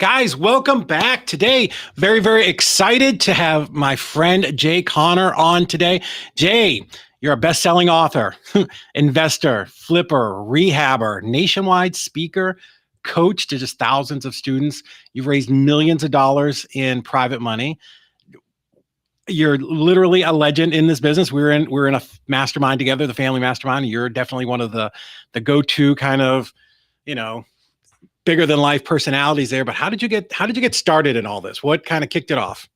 Guys, welcome back. Today, very, very excited to have my friend Jay Conner on today. Jay, you're a best-selling author, investor, flipper, rehabber, nationwide speaker, coach to just thousands of students. You've raised millions of dollars in private money. You're literally a legend in this business. We're in a mastermind together, the family mastermind. And you're definitely one of the go-to kind of, bigger than life personalities there. But how did you get started in all this? What kind of kicked it off?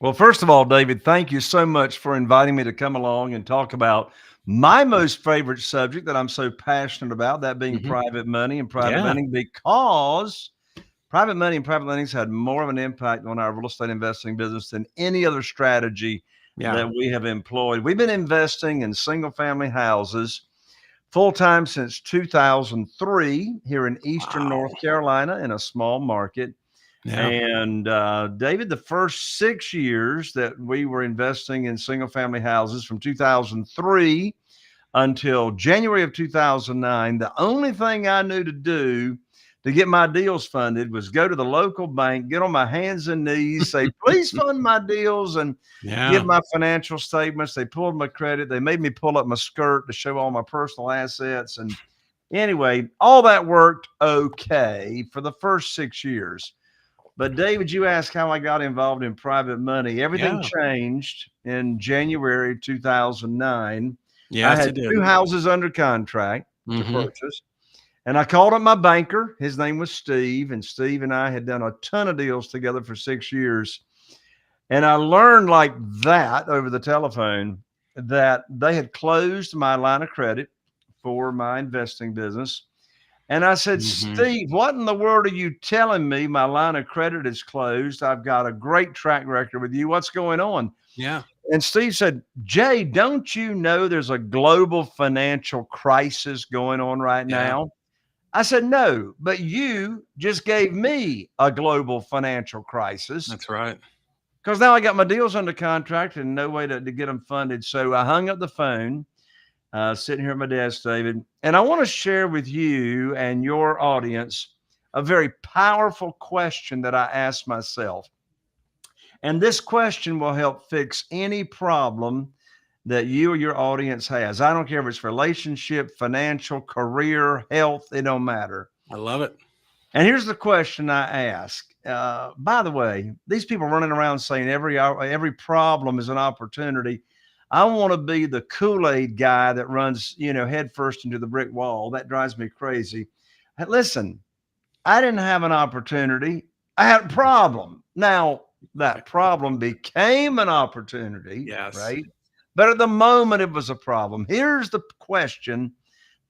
Well, first of all, David, thank you so much for inviting me to come along and talk about my most favorite subject that I'm so passionate about, that being private money and private lending, because private money and private lending has had more of an impact on our real estate investing business than any other strategy that we have employed. We've been investing in single family houses full-time since 2003 here in Eastern North Carolina in a small market. And David, the first 6 years that we were investing in single family houses from 2003 until January of 2009, the only thing I knew to do to get my deals funded was go to the local bank, get on my hands and knees, say, please fund my deals, and give my financial statements. They pulled my credit. They made me pull up my skirt to show all my personal assets. And anyway, all that worked okay for the first 6 years. But David, you asked how I got involved in private money. Everything changed in January 2009. I had 2 houses under contract to purchase. And I called up my banker. His name was Steve. And Steve and I had done a ton of deals together for 6 years. And I learned like that over the telephone that they had closed my line of credit for my investing business. And I said, Steve, what in the world are you telling me? My line of credit is closed. I've got a great track record with you. What's going on? Yeah. And Steve said, Jay, don't you know there's a global financial crisis going on right now? I said, no, but you just gave me a global financial crisis. That's right. Because now I got my deals under contract and no way to get them funded. So I hung up the phone, sitting here at my desk, David, and I want to share with you and your audience a very powerful question that I asked myself. And this question will help fix any problem that you or your audience has. I don't care if it's relationship, financial, career, health, it don't matter. I love it. And here's the question I ask. By the way, these people running around saying every problem is an opportunity. I want to be the Kool-Aid guy that runs, head first into the brick wall. That drives me crazy. Listen, I didn't have an opportunity. I had a problem. Now, that problem became an opportunity, right? But at the moment, it was a problem. Here's the question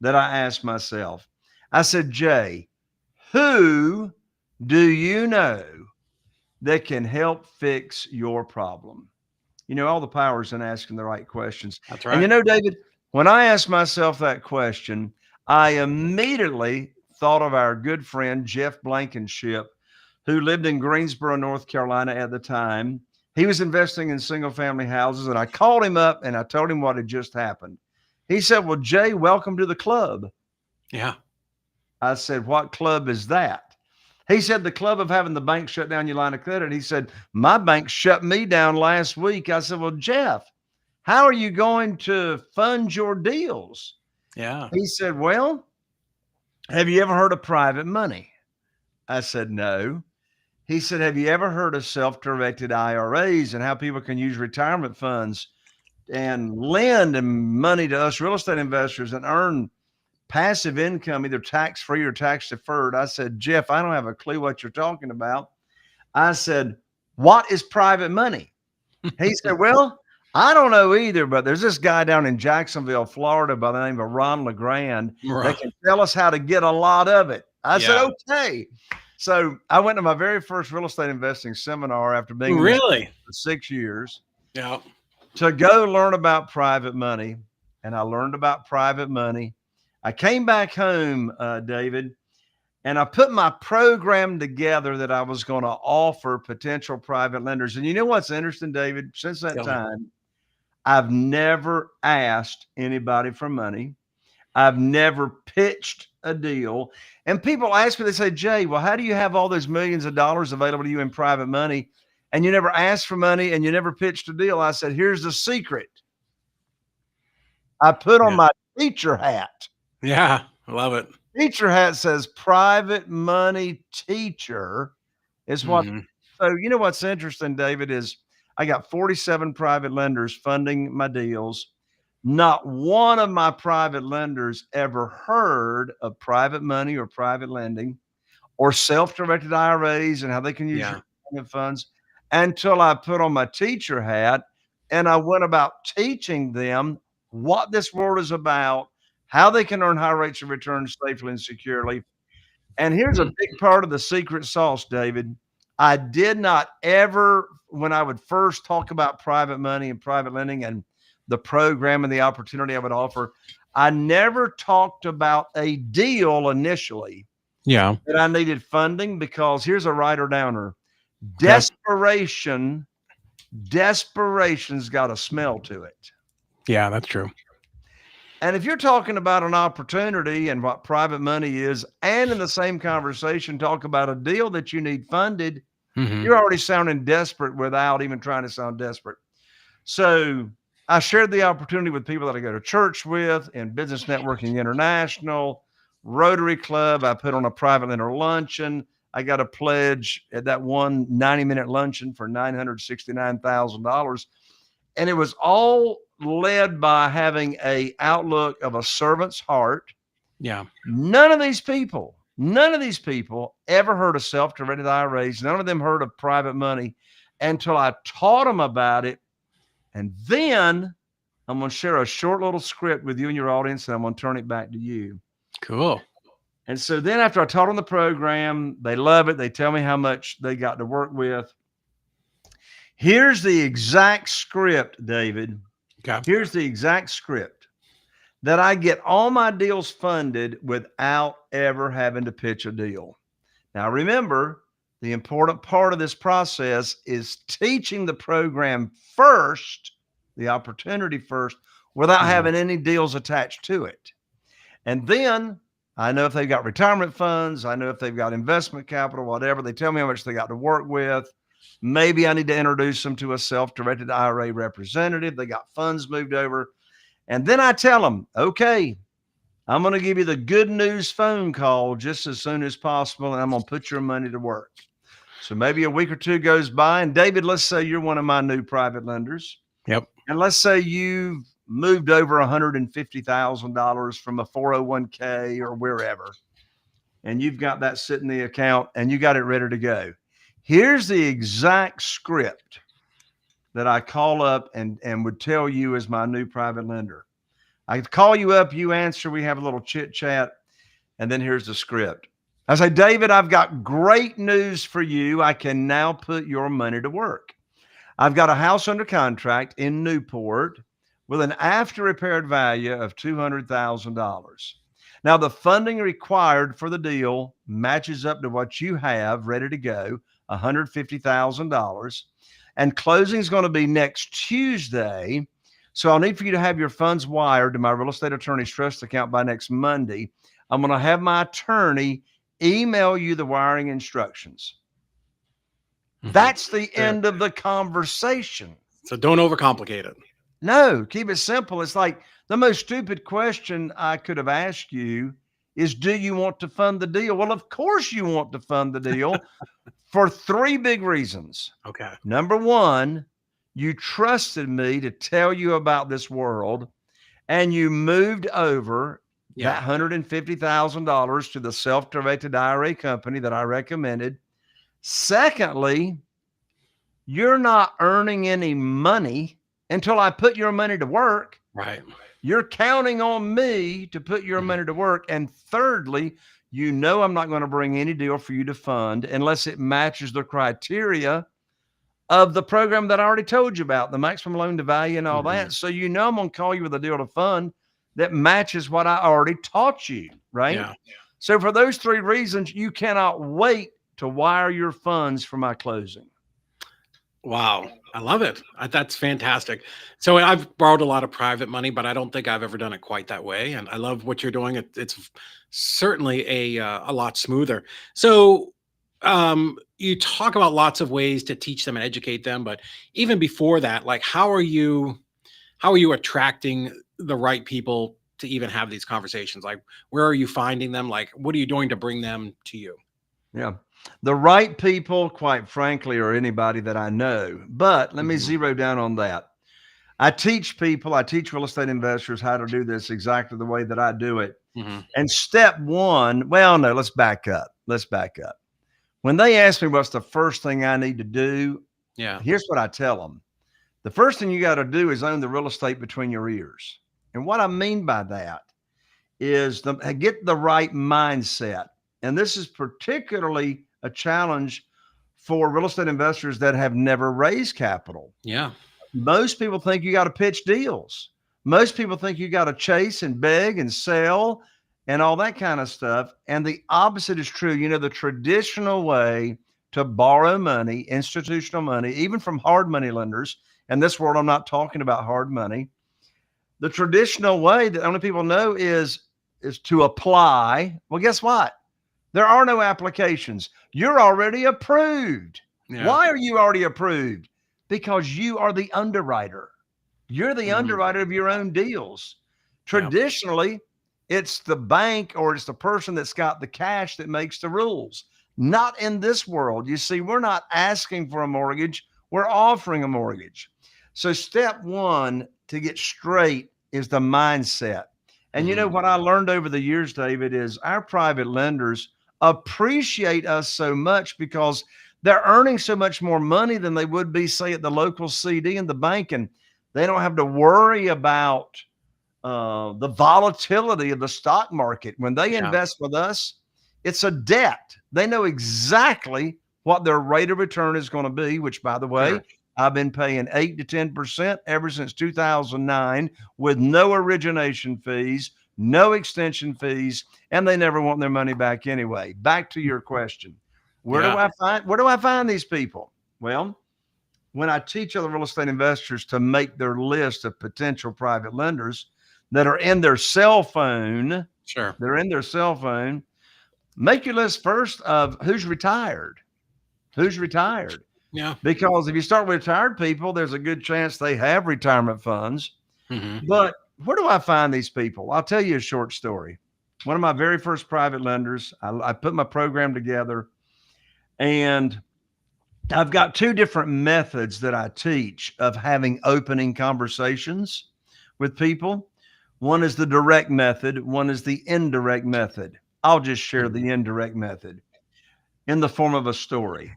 that I asked myself. I said, Jay, who do you know that can help fix your problem? All the power is in asking the right questions. That's right. And David, when I asked myself that question, I immediately thought of our good friend, Jeff Blankenship, who lived in Greensboro, North Carolina at the time. He was investing in single family houses, and I called him up and I told him what had just happened. He said, well, Jay, welcome to the club. Yeah. I said, what club is that? He said, the club of having the bank shut down your line of credit. He said, my bank shut me down last week. I said, well, Jeff, how are you going to fund your deals? Yeah. He said, well, have you ever heard of private money? I said, no. He said, have you ever heard of self-directed IRAs and how people can use retirement funds and lend money to us real estate investors and earn passive income, either tax-free or tax-deferred. I said, Jeff, I don't have a clue what you're talking about. I said, what is private money? He said, well, I don't know either, but there's this guy down in Jacksonville, Florida by the name of Ron LeGrand that can tell us how to get a lot of it. I said, okay. So I went to my very first real estate investing seminar after being really for 6 years yeah to go learn about private money. And I learned about private money. I came back home, David, and I put my program together that I was going to offer potential private lenders. And you know what's interesting, David? Since that time, I've never asked anybody for money. I've never pitched a deal. And people ask me, they say, Jay, well, how do you have all those millions of dollars available to you in private money and you never asked for money and you never pitched a deal? I said, here's the secret. I put on my teacher hat. Yeah, I love it. Teacher hat says private money teacher is what. So you know what's interesting, David, is I got 47 private lenders funding my deals. Not one of my private lenders ever heard of private money or private lending or self-directed IRAs and how they can use your retirement funds until I put on my teacher hat and I went about teaching them what this world is about, how they can earn high rates of return safely and securely. And here's a big part of the secret sauce, David. I did not ever, when I would first talk about private money and private lending and the program and the opportunity I would offer, I never talked about a deal initially. Yeah. That I needed funding, because here's a writer downer. Desperation's got a smell to it. Yeah, that's true. And if you're talking about an opportunity and what private money is, and in the same conversation, talk about a deal that you need funded, you're already sounding desperate without even trying to sound desperate. So I shared the opportunity with people that I go to church with in Business Networking International, Rotary Club. I put on a private lender luncheon. I got a pledge at that one 90-minute luncheon for $969,000. And it was all led by having a outlook of a servant's heart. Yeah. None of these people ever heard of self-directed IRAs. None of them heard of private money until I taught them about it. And then I'm going to share a short little script with you and your audience, and I'm going to turn it back to you. Cool. And so then after I taught them the program, they love it. They tell me how much they got to work with. Here's the exact script, David. Okay. Here's the exact script that I get all my deals funded without ever having to pitch a deal. Now, remember, the important part of this process is teaching the program first, the opportunity first, without having any deals attached to it. And then I know if they've got retirement funds, I know if they've got investment capital, whatever. They tell me how much they got to work with. Maybe I need to introduce them to a self-directed IRA representative. They got funds moved over. And then I tell them, okay, I'm going to give you the good news phone call just as soon as possible, and I'm going to put your money to work. So maybe a week or two goes by, and David, let's say you're one of my new private lenders. Yep. And let's say you've moved over $150,000 from a 401k or wherever, and you've got that sitting in the account and you got it ready to go. Here's the exact script that I call up and would tell you as my new private lender. I call you up, you answer, we have a little chit chat, and then here's the script. I say, David, I've got great news for you. I can now put your money to work. I've got a house under contract in Newport with an after repaired value of $200,000. Now, the funding required for the deal matches up to what you have ready to go, $150,000. And closing is going to be next Tuesday. So I'll need for you to have your funds wired to my real estate attorney's trust account by next Monday. I'm going to have my attorney email you the wiring instructions. That's the end of the conversation. So don't overcomplicate it. No, keep it simple. It's like the most stupid question I could have asked you is, do you want to fund the deal? Well, of course you want to fund the deal for three big reasons. Okay. Number one, you trusted me to tell you about this world, and you moved over that $150,000 to the self-directed IRA company that I recommended. Secondly, you're not earning any money until I put your money to work. Right. You're counting on me to put your money to work. And thirdly, you know I'm not going to bring any deal for you to fund unless it matches the criteria of the program that I already told you about, the maximum loan to value and all that. So you know I'm going to call you with a deal to fund that matches what I already taught you, right? Yeah. So for those three reasons, you cannot wait to wire your funds for my closing. Wow. I love it. That's fantastic. So I've borrowed a lot of private money, but I don't think I've ever done it quite that way. And I love what you're doing. It's certainly a lot smoother. So you talk about lots of ways to teach them and educate them, but even before that, like how are you attracting the right people to even have these conversations? Like where are you finding them? Like what are you doing to bring them to you? Yeah. The right people, quite frankly, are anybody that I know. But let me zero down on that. I teach real estate investors how to do this exactly the way that I do it. And step one, well, no, let's back up. When they ask me what's the first thing I need to do, here's what I tell them. The first thing you got to do is own the real estate between your ears. And what I mean by that is get the right mindset. And this is particularly a challenge for real estate investors that have never raised capital. Yeah. Most people think you got to pitch deals. Most people think you got to chase and beg and sell and all that kind of stuff. And the opposite is true. You know, the traditional way to borrow money, institutional money, even from hard money lenders, in this world, I'm not talking about hard money. The traditional way that only people know is to apply. Well, guess what? There are no applications. You're already approved. Yeah. Why are you already approved? Because you are the underwriter. You're the underwriter of your own deals. Traditionally, it's the bank or it's the person that's got the cash that makes the rules. Not in this world. You see, we're not asking for a mortgage. We're offering a mortgage. So step one to get straight is the mindset. And you know what I learned over the years, David, is our private lenders appreciate us so much because they're earning so much more money than they would be, say, at the local CD and the bank. And they don't have to worry about the volatility of the stock market. When they invest with us, it's a debt. They know exactly what their rate of return is going to be, which, by the way, I've been paying 8 to 10% ever since 2009 with no origination fees, no extension fees, and they never want their money back anyway. Back to your question. Where do I find these people? Well, when I teach other real estate investors to make their list of potential private lenders that are in their cell phone, they're in their cell phone, make your list first of who's retired. Who's retired? Yeah. Because if you start with retired people, there's a good chance they have retirement funds. But where do I find these people? I'll tell you a short story. One of my very first private lenders, I put my program together, and I've got two different methods that I teach of having opening conversations with people. One is the direct method. One is the indirect method. I'll just share the indirect method in the form of a story.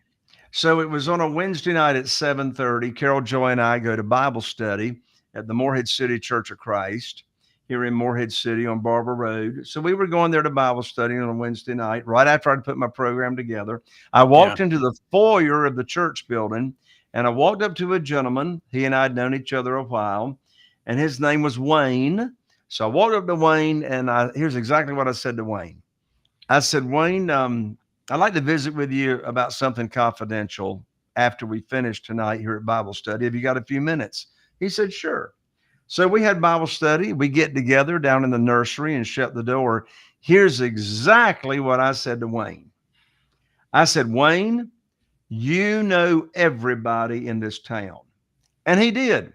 So it was on a Wednesday night at 7:30. Carol Joy and I go to Bible study at the Morehead City Church of Christ here in Morehead City on Barber Road. So we were going there to Bible study on a Wednesday night, right after I'd put my program together. I walked into the foyer of the church building, and I walked up to a gentleman. He and I had known each other a while, and his name was Wayne. So I walked up to Wayne, and here's exactly what I said to Wayne. I said, Wayne, I'd like to visit with you about something confidential after we finish tonight here at Bible study. Have you got a few minutes? He said, sure. So we had Bible study. We get together down in the nursery and shut the door. Here's exactly what I said to Wayne. I said, Wayne, you know everybody in this town. And he did.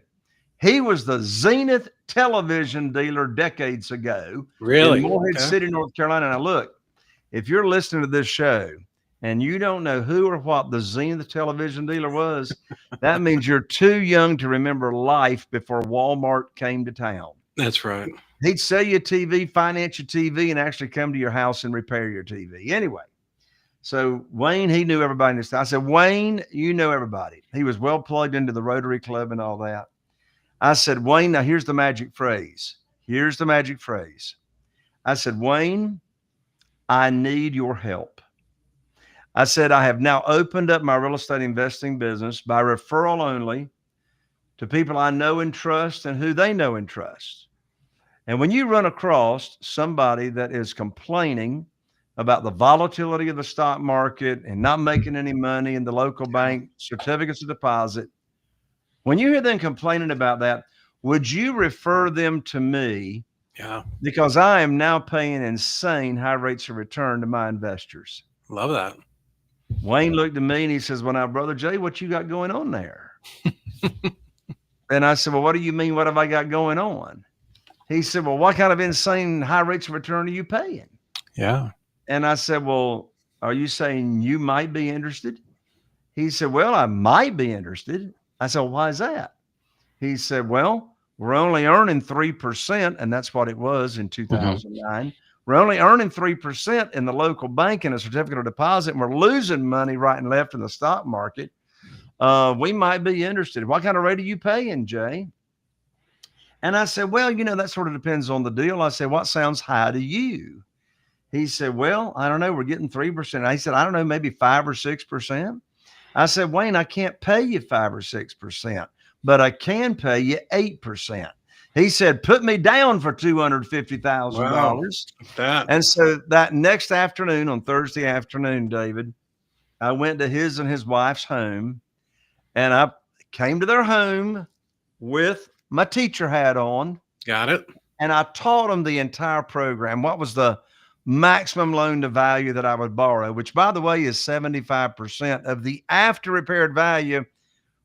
He was the Zenith television dealer decades ago in Morehead City, North Carolina. Now look, if you're listening to this show and you don't know who or what the Zenith television dealer was, that means you're too young to remember life before Walmart came to town. That's right. He'd sell you a TV, finance your TV, and actually come to your house and repair your TV. Anyway, so Wayne, he knew everybody in this town. I said, Wayne, you know everybody. He was well plugged into the Rotary Club and all that. I said, Wayne, now here's the magic phrase. Here's the magic phrase. I said, Wayne, I need your help. I said, I have now opened up my real estate investing business by referral only to people I know and trust and who they know and trust. And when you run across somebody that is complaining about the volatility of the stock market and not making any money in the local bank certificates of deposit, when you hear them complaining about that, would you refer them to me? Yeah. Because I am now paying insane high rates of return to my investors. Love that. Wayne looked at me and he says, well, now, Brother Jay, what you got going on there? And I said, well, what do you mean? What have I got going on? He said, well, what kind of insane high rates of return are you paying? Yeah. And I said, well, are you saying you might be interested? He said, well, I might be interested. I said, well, why is that? He said, well, we're only earning 3%, and that's what it was in 2009. We're only earning 3% in the local bank in a certificate of deposit, and we're losing money right and left in the stock market. We might be interested. What kind of rate are you paying, Jay? And I said, well, that sort of depends on the deal. I said, what sounds high to you? He said, well, I don't know. We're getting 3%. I said, I don't know, maybe 5 or 6%. I said, Wayne, I can't pay you 5 or 6%, but I can pay you 8%. He said, put me down for $250,000. Wow, and so that next afternoon, on Thursday afternoon, David, I went to his and his wife's home, and I came to their home with my teacher hat on. Got it. And I taught them the entire program. What was the maximum loan to value that I would borrow, which, by the way, is 75% of the after repaired value,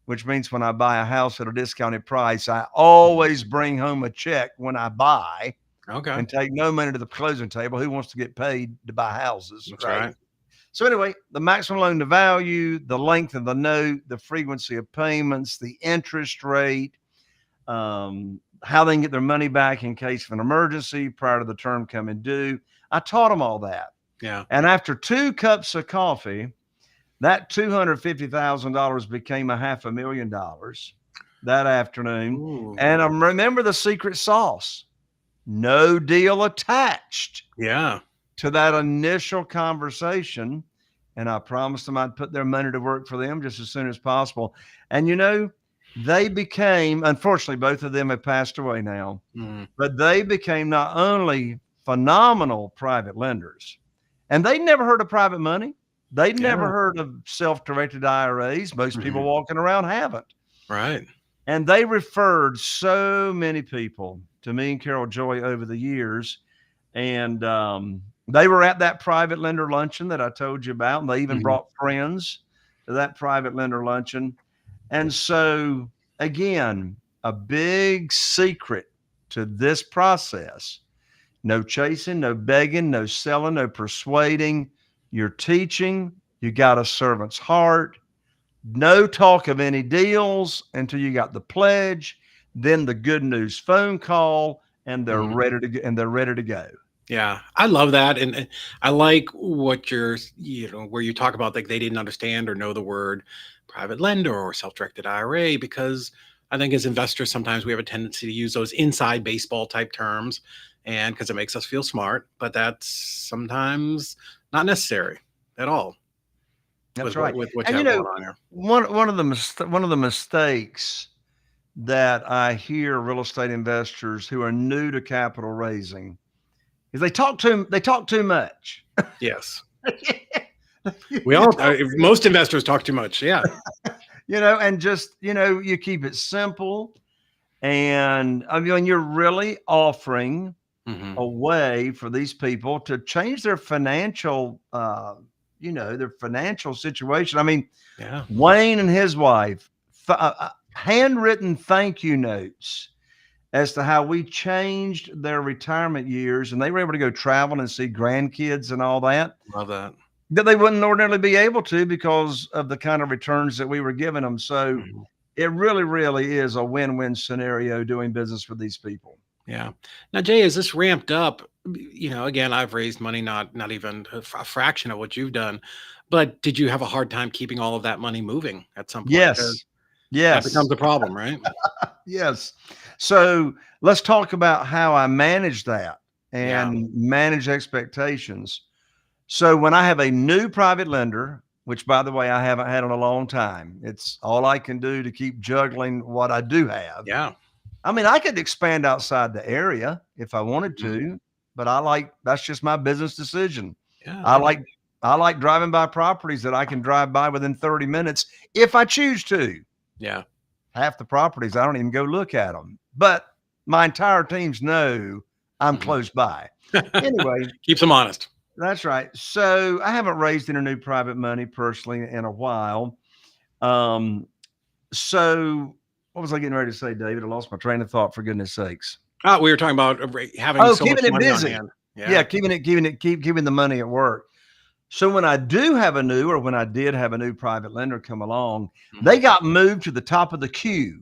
which means when I buy a house at a discounted price, I always bring home a check when I buy. Okay. And take no money to the closing table. Who wants to get paid to buy houses? That's right. So anyway, the maximum loan to value, the length of the note, the frequency of payments, the interest rate, how they can get their money back in case of an emergency prior to the term coming due. I taught them all that. Yeah. And after 2 cups of coffee, that $250,000 became $500,000 that afternoon. Ooh. And remember the secret sauce: no deal attached. Yeah. To that initial conversation. And I promised them I'd put their money to work for them just as soon as possible. And they became, unfortunately, both of them have passed away now, but they became not only phenomenal private lenders, and they'd never heard of private money. They'd never heard of self-directed IRAs. Most people walking around haven't. Right. And they referred so many people to me and Carol Joy over the years. And they were at that private lender luncheon that I told you about. And they even brought friends to that private lender luncheon. And so, again, a big secret to this process: no chasing, no begging, no selling, no persuading. You're teaching. You got a servant's heart. No talk of any deals until you got the pledge, then the good news phone call, and they're ready to go, Yeah, I love that. And I like what you're, where you talk about, like, they didn't understand or know the word private lender or self-directed IRA, because I think as investors, sometimes we have a tendency to use those inside baseball type terms, and because it makes us feel smart, but that's sometimes not necessary at all. That's right. With what you have going on here. One of the mistakes that I hear real estate investors who are new to capital raising is they talk too much. Yes. Most investors talk too much. Yeah. And just, you keep it simple. And I mean, you're really offering a way for these people to change their financial, their financial situation. I mean, Wayne and his wife, handwritten thank you notes as to how we changed their retirement years, and they were able to go travel and see grandkids and all that. Love that. That they wouldn't ordinarily be able to because of the kind of returns that we were giving them. So it really, really is a win-win scenario doing business with these people. Yeah. Now, Jay, is this ramped up? Again, I've raised money, not even a fraction of what you've done. But did you have a hard time keeping all of that money moving at some point? Because Yes. that Yes. becomes a problem, right? Yes. So let's talk about how I manage that Yeah. and manage expectations. So when I have a new private lender, which by the way, I haven't had in a long time, it's all I can do to keep juggling what I do have. Yeah. I mean, I could expand outside the area if I wanted Mhm. to, but that's just my business decision. Yeah. I Okay. like I like driving by properties that I can drive by within 30 minutes if I choose to. Yeah. Half the properties, I don't even go look at them, but my entire teams know I'm Mhm. close by. Anyway, Keeps them honest. that's right. So I haven't raised any new private money personally in a while. Um, so what was I getting ready to say, David? I lost my train of thought, for goodness sakes. We were talking about having Oh, so much keeping it money on busy. hand. Yeah, Yeah. keeping the money at work. So when I do have a new, or when I did have a new private lender come along, they Mhm. got moved to the top of the queue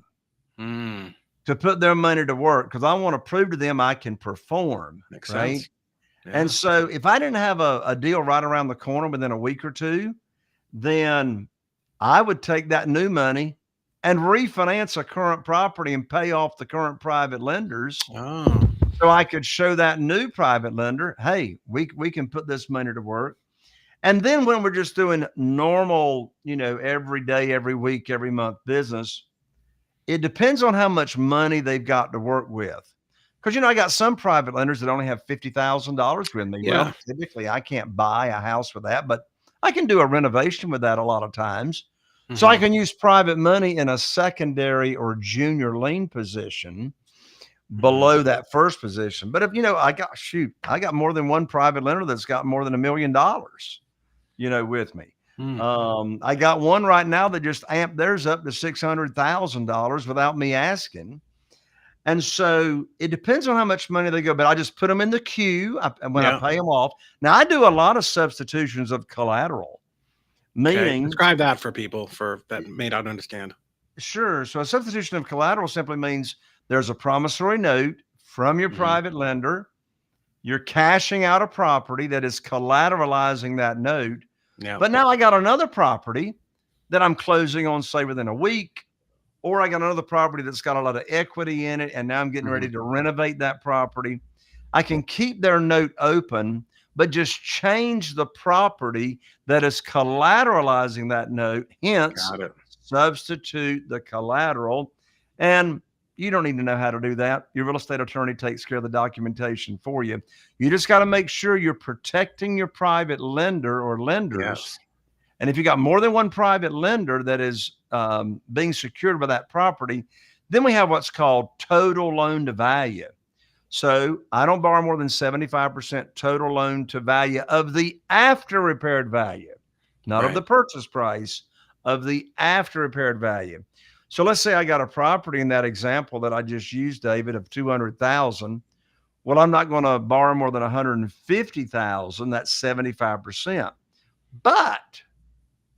Mm, to put their money to work because I want to prove to them I can perform, makes right? sense. And Yeah. so if I didn't have a deal right around the corner within a week or two, then I would take that new money and refinance a current property and pay off the current private lenders Oh. so I could show that new private lender, hey, we can put this money to work. And then when we're just doing normal, every day, every week, every month business, it depends on how much money they've got to work with. Because, I got some private lenders that only have $50,000 with me. Yeah. Well, typically I can't buy a house with that, but I can do a renovation with that a lot of times. So I Mhm. can use private money in a secondary or junior lien position Mhm. below that first position. But if, I got more than one private lender that's got more than $1 million, with me. Mm. I got one right now that just amped theirs up to $600,000 without me asking. And so it depends on how much money they go, but I just put them in the queue when I Yeah. pay them off. Now I do a lot of substitutions of collateral, Okay. meaning, Describe that for people for that may not understand. sure. So a substitution of collateral simply means there's a promissory note from your Mhm. private lender. You're cashing out a property that is collateralizing that note. Yeah. But now I got another property that I'm closing on, say, within a week, or I got another property that's got a lot of equity in it, and now I'm getting ready Mhm. to renovate that property. I can keep their note open, but just change the property that is collateralizing that note, hence Got it. substitute the collateral. And you don't need to know how to do that. Your real estate attorney takes care of the documentation for you. You just got to make sure you're protecting your private lender or lenders. Yes. And if you got more than one private lender that is being secured by that property, then we have what's called total loan to value. So I don't borrow more than 75% total loan to value of the after repaired value, not of Right. the purchase price, of the after repaired value. So let's say I got a property in that example that I just used, David, of 200,000. Well, I'm not going to borrow more than 150,000. That's 75%. But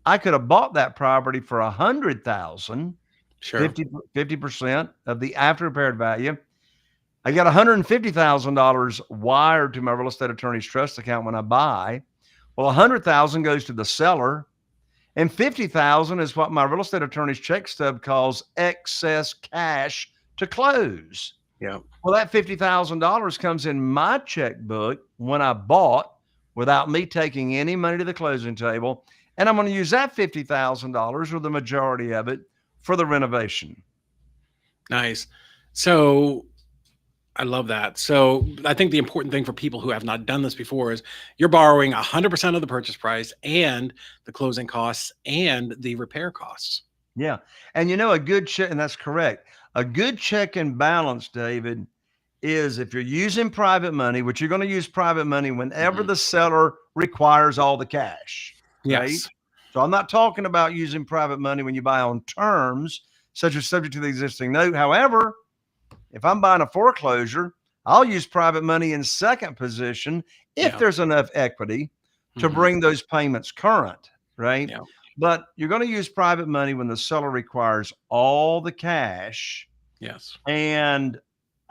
I could have bought that property for 100,000, Sure. 50% of the after repaired value. I got $150,000 wired to my real estate attorney's trust account when I buy. Well, 100,000 goes to the seller, and 50,000 is what my real estate attorney's check stub calls excess cash to close. Yeah. Well, that $50,000 comes in my checkbook when I bought without me taking any money to the closing table. And I'm going to use that $50,000 or the majority of it for the renovation. Nice. So I love that. So I think the important thing for people who have not done this before is you're borrowing 100% of the purchase price and the closing costs and the repair costs. Yeah. And a good check, and that's correct. A good check and balance, David, is if you're using private money, which you're going to use private money whenever Mhm. the seller requires all the cash, right? Yes. So I'm not talking about using private money when you buy on terms, such as subject to the existing note. However, if I'm buying a foreclosure, I'll use private money in second position if Yeah. there's enough equity to Mhm. bring those payments current, right? Yeah. But you're going to use private money when the seller requires all the cash. Yes. And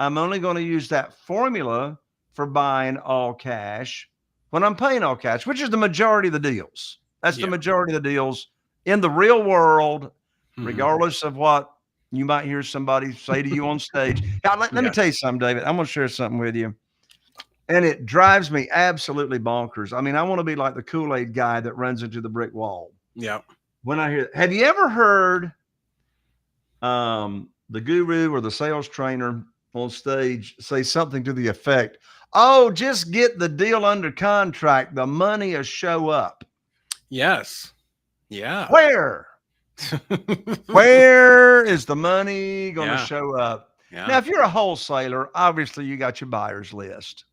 I'm only going to use that formula for buying all cash when I'm paying all cash, which is the majority of the deals. That's the Yeah. majority of the deals in the real world, Mhm. regardless of what you might hear somebody say to you on stage. Now, let me Yeah. tell you something, David. I'm going to share something with you. And it drives me absolutely bonkers. I mean, I want to be like the Kool-Aid guy that runs into the brick wall. Yeah. When I hear, have you ever heard the guru or the sales trainer on stage say something to the effect, "Oh, just get the deal under contract. The money will show up." Yes. Yeah. Where? Where is the money going to Yeah. show up? Now, Yeah. if you're a wholesaler, obviously you got your buyer's list.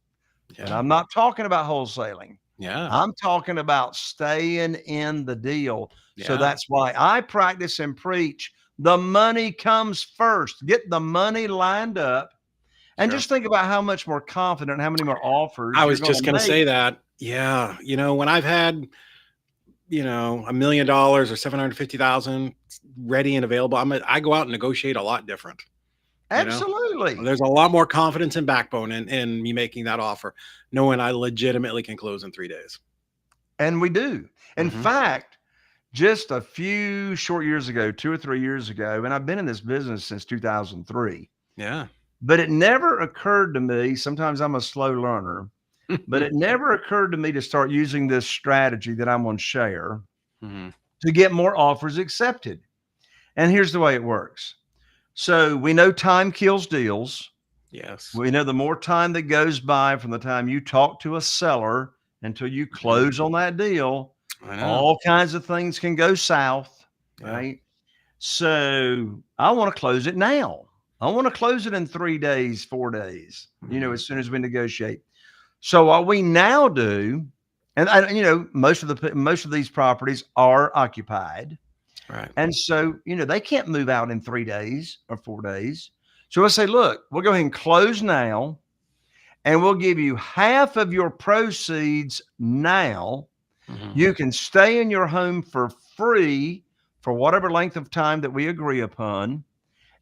But Yeah. I'm not talking about wholesaling. Yeah. I'm talking about staying in the deal. So Yeah. that's why I practice and preach the money comes first. Get the money lined up and Sure. just think about how much more confident, how many more offers I you're was going just to gonna make. say that. Yeah. When I've had, $1 million or 750,000 ready and available, I go out and negotiate a lot different. You know, Absolutely. there's a lot more confidence and backbone in me making that offer, knowing I legitimately can close in 3 days. And we do. In Hmm. fact, just a few short years ago, 2 or 3 years ago, and I've been in this business since 2003, Yeah. but it never occurred to me. Sometimes I'm a slow learner. But it never occurred to me to start using this strategy that I'm going to share Hmm. to get more offers accepted. And here's the way it works. So we know time kills deals. Yes. We know the more time that goes by from the time you talk to a seller until you Mhm. close on that deal, I know. all kinds of things can go south, Yeah. right? So I want to close it now. I want to close it in 3 days, 4 days, Mhm. as soon as we negotiate. So what we now do, and most of these properties are occupied, Right. and so they can't move out in 3 days or 4 days. So I say, look, we'll go ahead and close now, and we'll give you half of your proceeds now. Mhm. You can stay in your home for free for whatever length of time that we agree upon.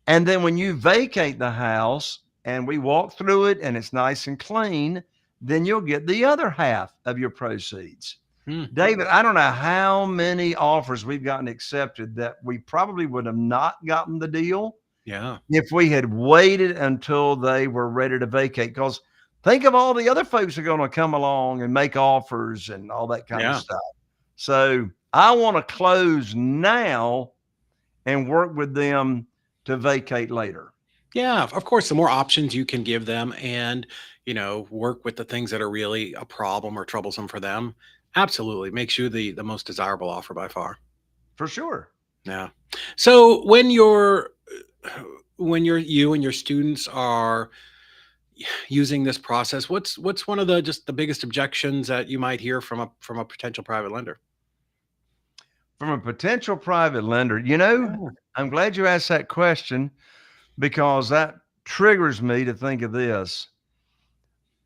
And then when you vacate the house and we walk through it and it's nice and clean, then you'll get the other half of your proceeds. Hmm. David, I don't know how many offers we've gotten accepted that we probably would have not gotten the deal Yeah. if we had waited until they were ready to vacate. Because think of all the other folks that are going to come along and make offers and all that kind of Yeah. stuff. So I want to close now and work with them to vacate later. Yeah. Of course, the more options you can give them and, work with the things that are really a problem or troublesome for them, absolutely makes you the most desirable offer by far. For sure. Yeah. So when you and your students are using this process, what's one of the biggest objections that you might hear from a potential private lender? From a potential private lender, Yeah. I'm glad you asked that question because that triggers me to think of this.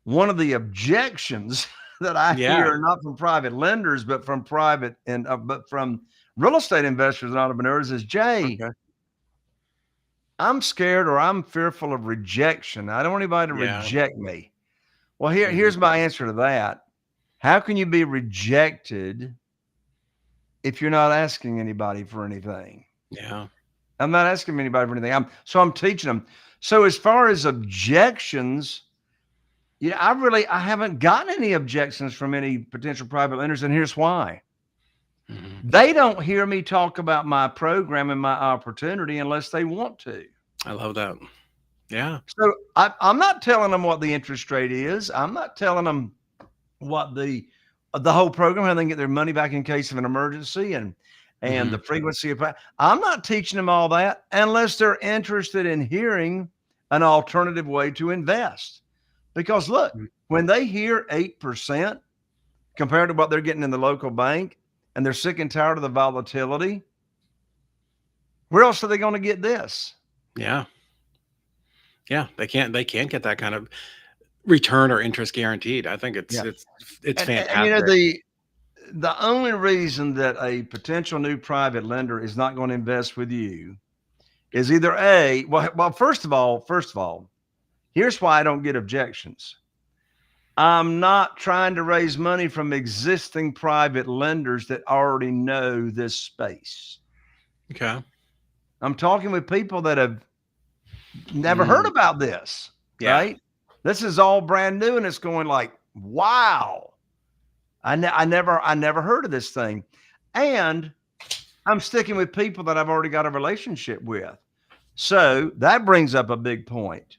One of the objections that I Yeah. hear, not from private lenders, but from but from real estate investors and entrepreneurs, is, Jay, Okay. I'm scared or I'm fearful of rejection. I don't want anybody to Yeah. reject me. Well, Mhm. here's my answer to that. How can you be rejected if you're not asking anybody for anything? Yeah. I'm not asking anybody for anything. I'm teaching them. So as far as objections, I haven't gotten any objections from any potential private lenders, and here's why. Mhm. They don't hear me talk about my program and my opportunity unless they want to. I love that. Yeah. So I'm not telling them what the interest rate is. I'm not telling them what the whole program, how they can get their money back in case of an emergency, and the Mhm. frequency of. I'm not teaching them all that unless they're interested in hearing an alternative way to invest. Because look, Mm. when they hear 8% compared to what they're getting in the local bank, and they're sick and tired of the volatility, where else are they going to get this? Yeah. Yeah. They can't get that kind of return or interest guaranteed. I think it's Yeah, it's it's and fantastic. the only reason that a potential new private lender is not going to invest with you is either a well, first of all, Here's why I don't get objections. I'm not trying to raise money from existing private lenders that already know this space. Okay. I'm talking with people that have never heard about this, right? This is all brand new, and it's going like, wow, I never heard of this thing. And I'm sticking with people that I've already got a relationship with. So that brings up a big point.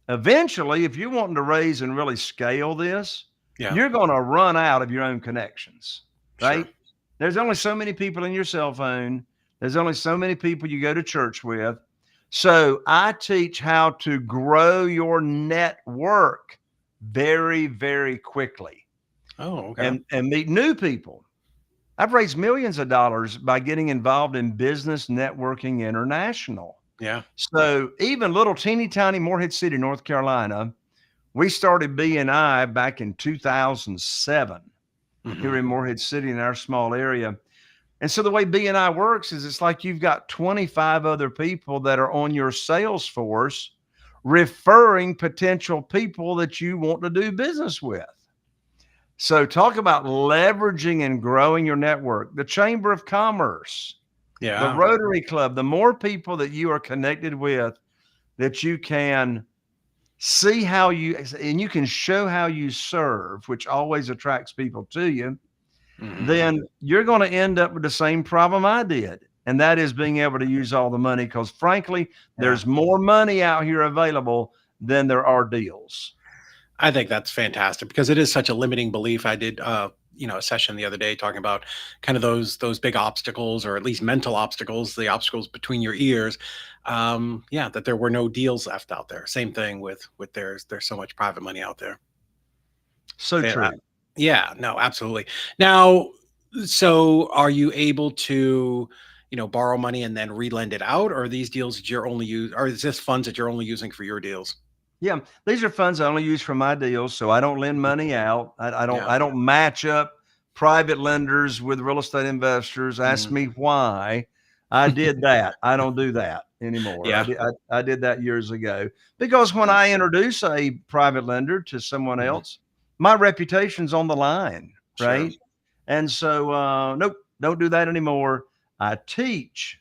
Eventually, if you're wanting to raise and really scale this, you're going to run out of your own connections, right? Sure. There's only so many people in your cell phone. There's only so many people you go to church with. So I teach how to grow your network very, very quickly. Oh, okay. And meet new people. I've raised millions of dollars by getting involved in Business Networking International. Yeah. So even little teeny tiny Morehead City, North Carolina, we started BNI back in 2007 here in Morehead City in our small area. And so the way BNI works is it's like you've got 25 other people that are on your sales force referring potential people that you want to do business with. So talk about leveraging and growing your network. The Chamber of Commerce, the Rotary Club, the more people that you are connected with that you can see how you, and you can show how you serve, which always attracts people to you, then you're going to end up with the same problem I did. And that is being able to use all the money because frankly, there's more money out here available than there are deals. I think that's fantastic because it is such a limiting belief. I did, a session the other day talking about kind of those big obstacles, or at least mental obstacles, the obstacles between your ears. That there were no deals left out there. Same thing with there's so much private money out there. So true. Yeah, no, absolutely. Now, so are you able to, borrow money and then re-lend it out, or are these deals that you're only use, or is this funds that you're only using for your deals? Yeah, these are funds I only use for my deals, so I don't lend money out. I don't match up private lenders with real estate investors. Ask me why. I did that. I don't do that anymore. Yeah. I did that years ago because when I introduce a private lender to someone else, my reputation's on the line, right? Sure. And so, nope, don't do that anymore. I teach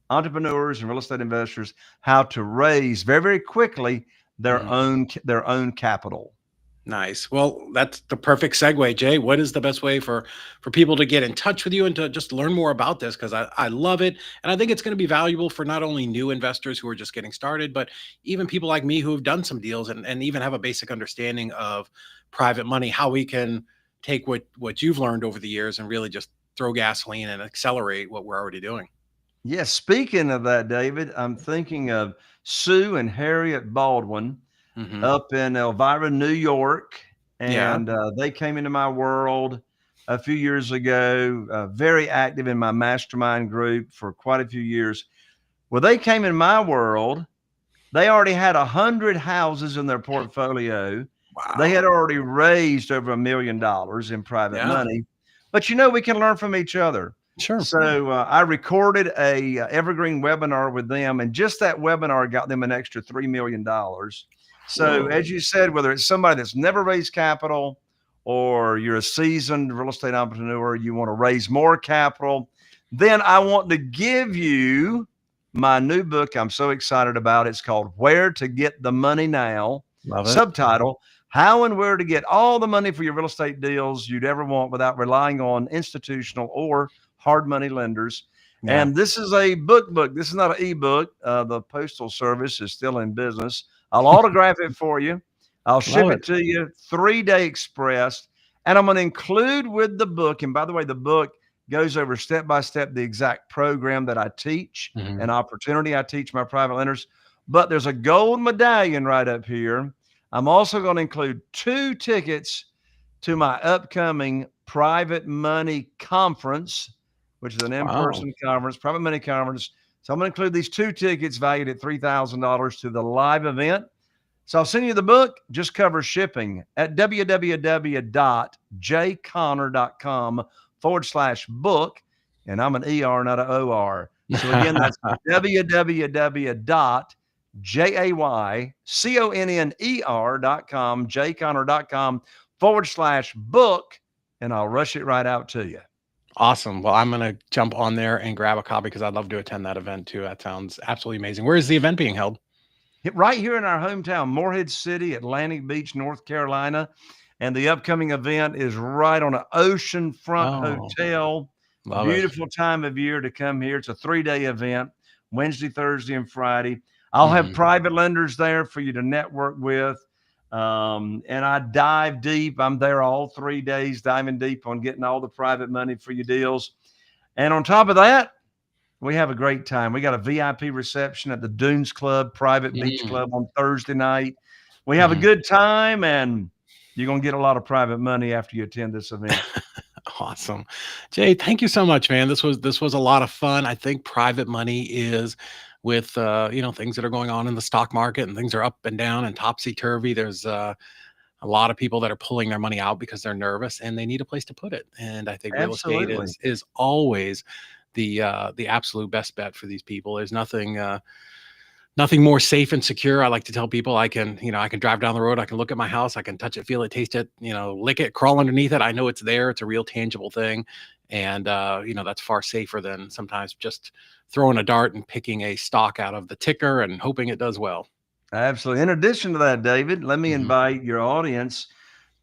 entrepreneurs and real estate investors how to raise very, very quickly their own capital. Nice. Well, that's the perfect segue, Jay. What is the best way for people to get in touch with you and to just learn more about this? Because I love it. And I think it's going to be valuable for not only new investors who are just getting started, but even people like me who have done some deals and even have a basic understanding of private money, how we can take what you've learned over the years and really just throw gasoline and accelerate what we're already doing. Yes. Speaking of that, David, I'm thinking of Sue and Harriet Baldwin up in Elvira, New York. And they came into my world a few years ago, very active in my mastermind group for quite a few years. Well, they came in my world. They already had 100 houses in their portfolio. Wow. They had already raised over $1 million in private money. But we can learn from each other. Sure. So I recorded a evergreen webinar with them, and just that webinar got them an extra $3 million. So as you said, whether it's somebody that's never raised capital or you're a seasoned real estate entrepreneur, you want to raise more capital, then I want to give you my new book I'm so excited about. It's called Where to Get the Money Now. Love it. Subtitle, How and Where to Get All the Money for Your Real Estate Deals You'd Ever Want Without Relying on Institutional or Hard Money Lenders. Yeah. And this is a book. This is not an ebook. The Postal Service is still in business. I'll autograph it for you. I'll ship it to you 3-day express. And I'm going to include with the book. And by the way, the book goes over step by step the exact program that I teach and opportunity I teach my private lenders. But there's a gold medallion right up here. I'm also going to include 2 tickets to my upcoming private money conference, which is an in-person conference, private money conference. So I'm going to include these 2 tickets valued at $3,000 to the live event. So I'll send you the book, just cover shipping at www.jconner.com/book. And I'm an ER, not an OR. So again, that's www.jconner.com/book. JAYCONNER.com, jayconner.com/book, and I'll rush it right out to you. Awesome. Well, I'm going to jump on there and grab a copy because I'd love to attend that event too. That sounds absolutely amazing. Where is the event being held? Right here in our hometown, Morehead City, Atlantic Beach, North Carolina. And the upcoming event is right on an oceanfront Oh, hotel. love it. Beautiful time of year to come here. It's a 3-day event, Wednesday, Thursday, and Friday. I'll have Mhm. private lenders there for you to network with. And I dive deep. I'm there all 3 days, diving deep on getting all the private money for your deals. And on top of that, we have a great time. We got a VIP reception at the Dunes Club, private beach Mm. club on Thursday night. We have a Mhm. good time, and you're going to get a lot of private money after you attend this event. Awesome. Jay, thank you so much, man. This was a lot of fun. I think private money is with things that are going on in the stock market and things are up and down and topsy-turvy. There's a lot of people that are pulling their money out because they're nervous and they need a place to put it. And I think real estate Absolutely. is always the absolute best bet for these people. There's nothing more safe and secure. I like to tell people I can drive down the road, I can look at my house, I can touch it, feel it, taste it, lick it, crawl underneath it. I know it's there. It's a real tangible thing. And that's far safer than sometimes just throwing a dart and picking a stock out of the ticker and hoping it does well. Absolutely. In addition to that, David, let me Hmm. invite your audience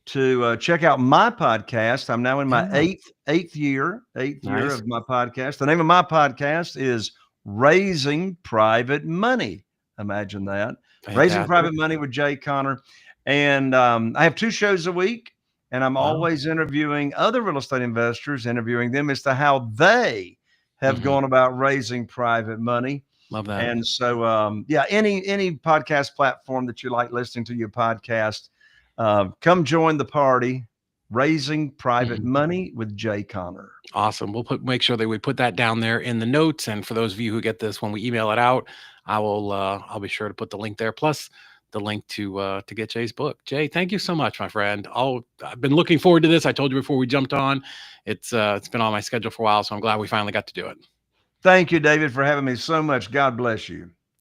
to check out my podcast. I'm now in my Yeah, eighth year nice. of my podcast. The name of my podcast is Raising Private Money. Imagine that. Raising Fantastic. Private Money with Jay Conner. And I have 2 shows a week, and I'm Wow. always interviewing other real estate investors, interviewing them as to how they have Hmm. gone about raising private money. Love that. And so, yeah, any podcast platform that you like listening to your podcast, come join the party. Raising Private Mhm. Money with Jay Conner. Awesome. Make sure that we put that down there in the notes. And for those of you who get this when we email it out, I'll be sure to put the link there, plus the link to get Jay's book. Jay, thank you so much, my friend. I've been looking forward to this. I told you before we jumped on. It's been on my schedule for a while, so I'm glad we finally got to do it. Thank you, David, for having me so much. God bless you.